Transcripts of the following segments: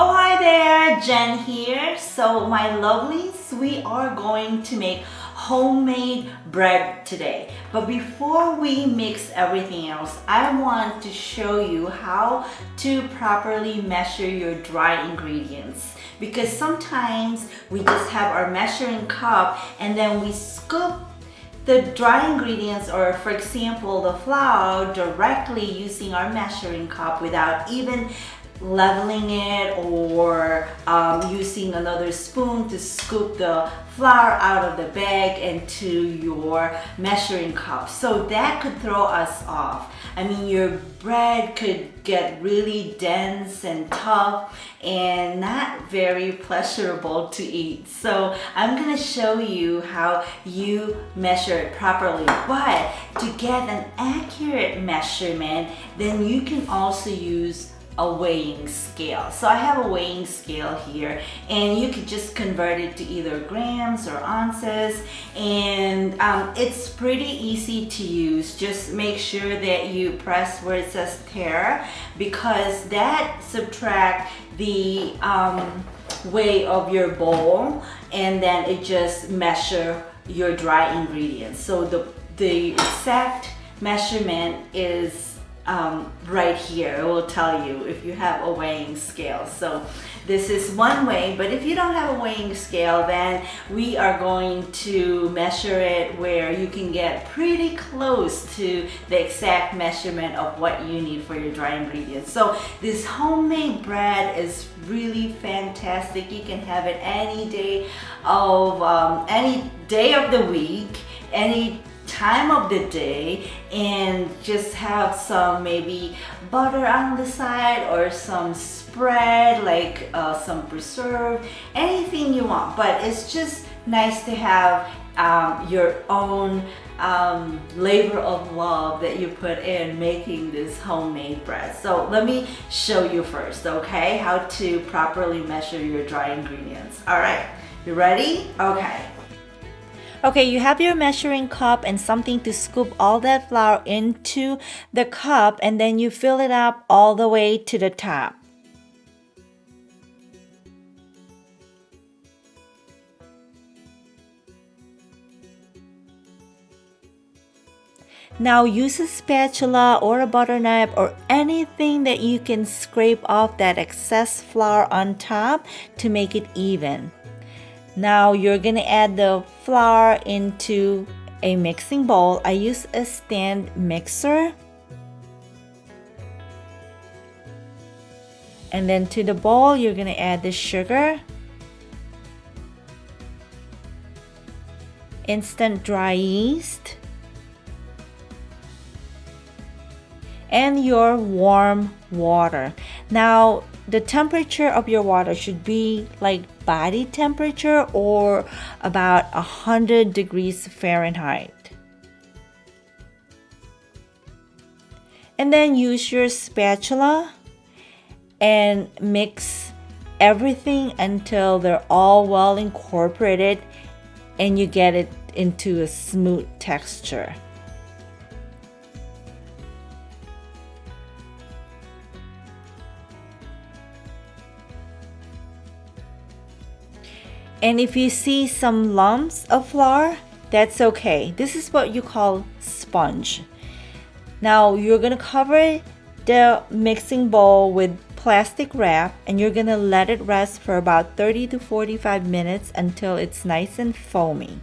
Oh, hi there, Jen here. So, my lovelies, we are going to make homemade bread today. But before we mix everything else, I want to show you how to properly measure your dry ingredients. Because sometimes we just have our measuring cup and then we scoop the dry ingredients, or for example the flour, directly using our measuring cup without even leveling it, or using another spoon to scoop the flour out of the bag into your measuring cup. So that could throw us off. I mean, your bread could get really dense and tough and not very pleasurable to eat. So I'm gonna show you how you measure it properly. But to get an accurate measurement, then you can also use a weighing scale. So I have a weighing scale here, and you could just convert it to either grams or ounces, and it's pretty easy to use. Just make sure that you press where it says tare, because that subtract the weight of your bowl, and then it just measure your dry ingredients. So the exact measurement is right here. It will tell you if you have a weighing scale. So this is one way, but if you don't have a weighing scale, then we are going to measure it where you can get pretty close to the exact measurement of what you need for your dry ingredients. So this homemade bread is really fantastic. You can have it any day of the week, any time of the day, and just have some maybe butter on the side or some spread, like some preserve, anything you want. But it's just nice to have your own labor of love that you put in making this homemade bread. So let me show you first, okay, how to properly measure your dry ingredients. All right, you ready? Okay, you have your measuring cup and something to scoop all that flour into the cup, and then you fill it up all the way to the top. Now use a spatula or a butter knife or anything that you can scrape off that excess flour on top to make it even. Now you're gonna add the flour into a mixing bowl. I use a stand mixer. And then to the bowl, you're gonna add the sugar, instant dry yeast, and your warm water. Now the temperature of your water should be like body temperature, or about 100 degrees Fahrenheit. And then use your spatula and mix everything until they're all well incorporated and you get it into a smooth texture. And if you see some lumps of flour, that's okay. This is what you call sponge. Now you're gonna cover the mixing bowl with plastic wrap, and you're gonna let it rest for about 30 to 45 minutes until it's nice and foamy.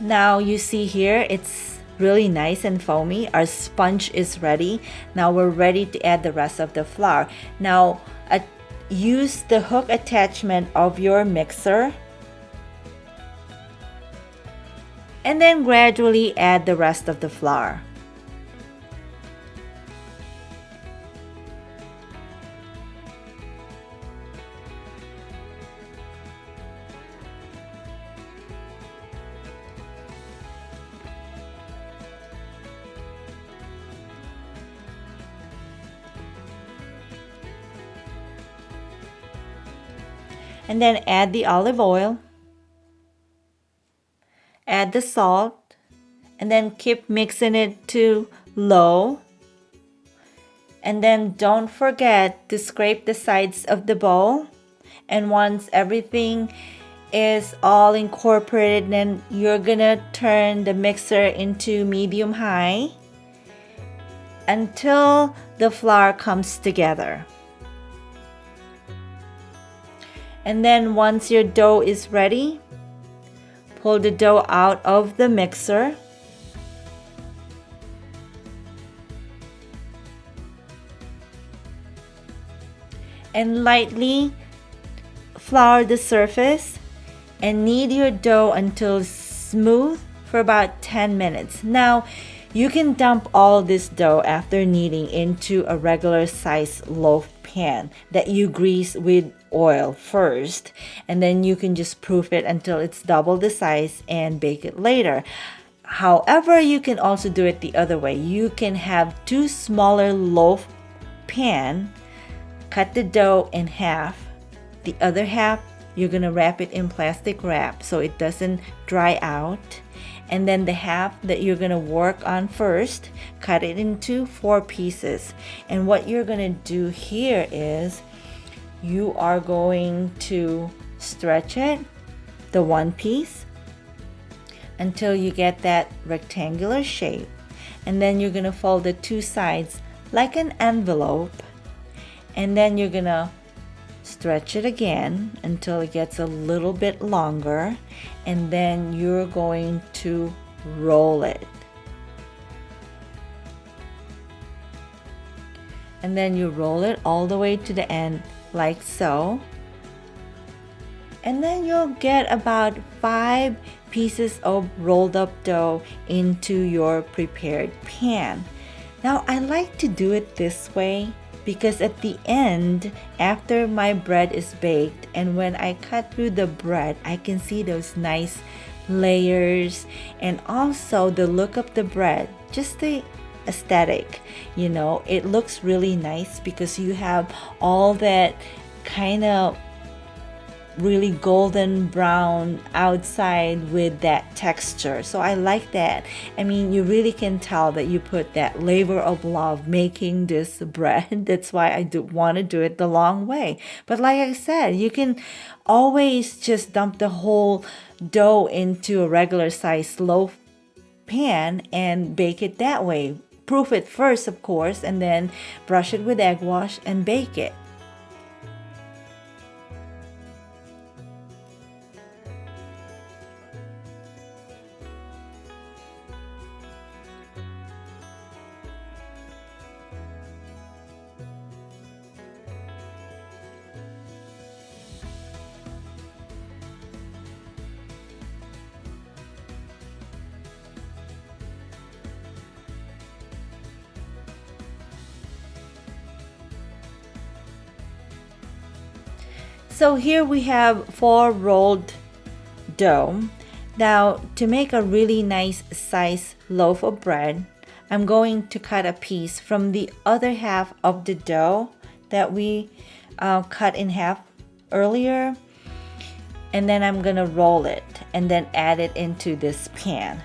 Now you see here, it's really nice and foamy. Our sponge is ready. Now we're ready to add the rest of the flour. Now use the hook attachment of your mixer and then gradually add the rest of the flour. And then add the olive oil, add the salt, and then keep mixing it to low. And then don't forget to scrape the sides of the bowl. And once everything is all incorporated, then you're gonna turn the mixer into medium high until the flour comes together. And then once your dough is ready, pull the dough out of the mixer. And lightly flour the surface and knead your dough until smooth for about 10 minutes. Now, you can dump all this dough after kneading into a regular size loaf pan that you grease with oil first, and then you can just proof it until it's double the size and bake it later. However, you can also do it the other way. You can have two smaller loaf pan, cut the dough in half. The other half, you're gonna wrap it in plastic wrap so it doesn't dry out. And then the half that you're gonna work on first, cut it into 4 pieces. And what you're gonna do here is you are going to stretch it, the one piece, until you get that rectangular shape. And then you're gonna fold the 2 sides like an envelope. And then you're gonna stretch it again until it gets a little bit longer, and then you're going to roll it. And then you roll it all the way to the end like so. And then you'll get about 5 pieces of rolled up dough into your prepared pan. Now I like to do it this way because at the end, after my bread is baked, and when I cut through the bread, I can see those nice layers, and also the look of the bread, just the aesthetic, you know, it looks really nice because you have all that kind of really golden brown outside with that texture. So I like that. I mean, you really can tell that you put that labor of love making this bread. That's why I do want to do it the long way. But like I said, you can always just dump the whole dough into a regular size loaf pan and bake it that way. Proof it first, of course, and then brush it with egg wash and bake it. So here we have 4 rolled dough. Now to make a really nice size loaf of bread, I'm going to cut a piece from the other half of the dough that we cut in half earlier, and then I'm gonna roll it and then add it into this pan.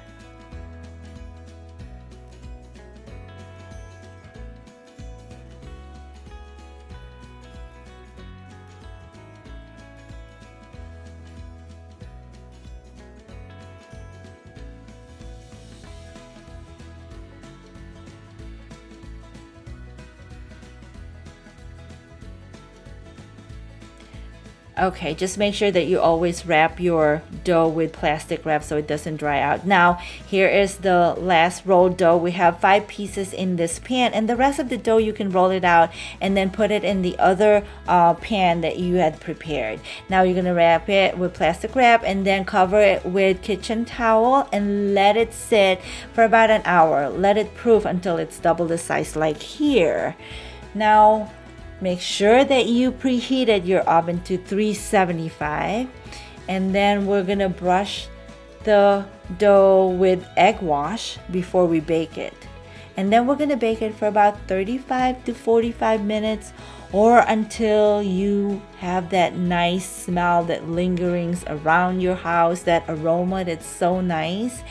Okay, just make sure that you always wrap your dough with plastic wrap so it doesn't dry out. Now, here is the last rolled dough. We have 5 pieces in this pan, and the rest of the dough you can roll it out and then put it in the other pan that you had prepared. Now you're gonna wrap it with plastic wrap and then cover it with kitchen towel and let it sit for about an hour. Let it proof until it's double the size like here. Now, make sure that you preheated your oven to 375, and then we're gonna brush the dough with egg wash before we bake it. And then we're gonna bake it for about 35 to 45 minutes or until you have that nice smell that lingerings around your house, that aroma that's so nice.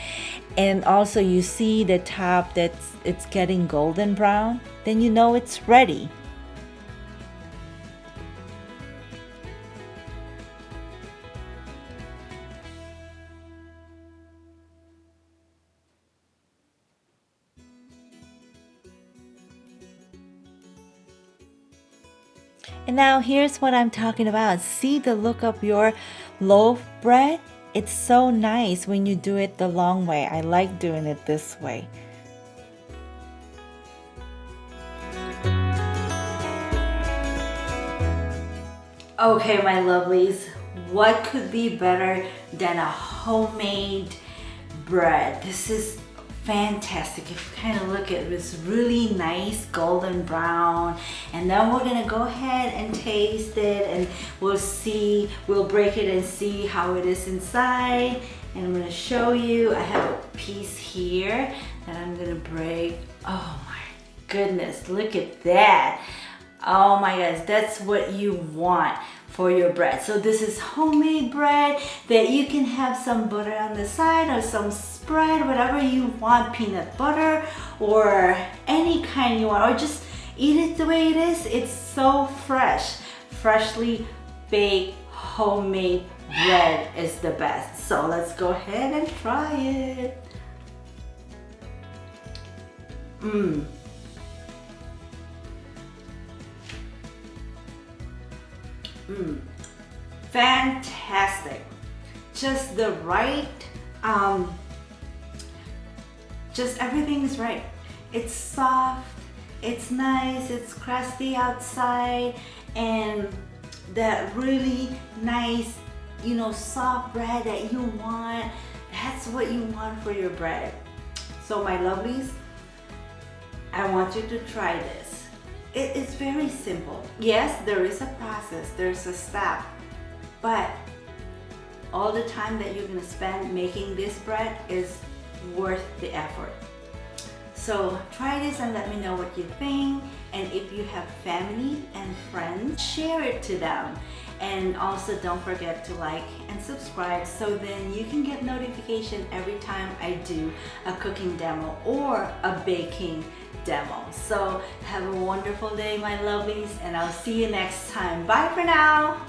And also you see the top that's it's getting golden brown, then you know it's ready. And now here's what I'm talking about. See the look of your loaf bread? It's so nice when you do it the long way. I like doing it this way. Okay, my lovelies, what could be better than a homemade bread? This is fantastic. If you kind of look at it, it's really nice golden brown. And then we're gonna go ahead and taste it, and we'll break it and see how it is inside. And I'm gonna show you, I have a piece here that I'm gonna break. Oh my goodness, look at that. Oh my gosh, that's what you want for your bread. So this is homemade bread that you can have some butter on the side or some spread, whatever you want, peanut butter or any kind you want, or just eat it the way it is. It's so fresh. Freshly baked homemade bread is the best. So let's go ahead and try it. Fantastic. Just the right, just everything is right. It's soft, it's nice, it's crusty outside, and that really nice, soft bread that you want. That's what you want for your bread. So my lovelies, I want you to try this. It's very simple. Yes, there is a process, there's a step, but all the time that you're gonna spend making this bread is worth the effort. So try this and let me know what you think. And if you have family and friends, share it to them. And also don't forget to like and subscribe, so then you can get notification every time I do a cooking demo or a baking demo. So have a wonderful day, my lovelies, and I'll see you next time. Bye for now.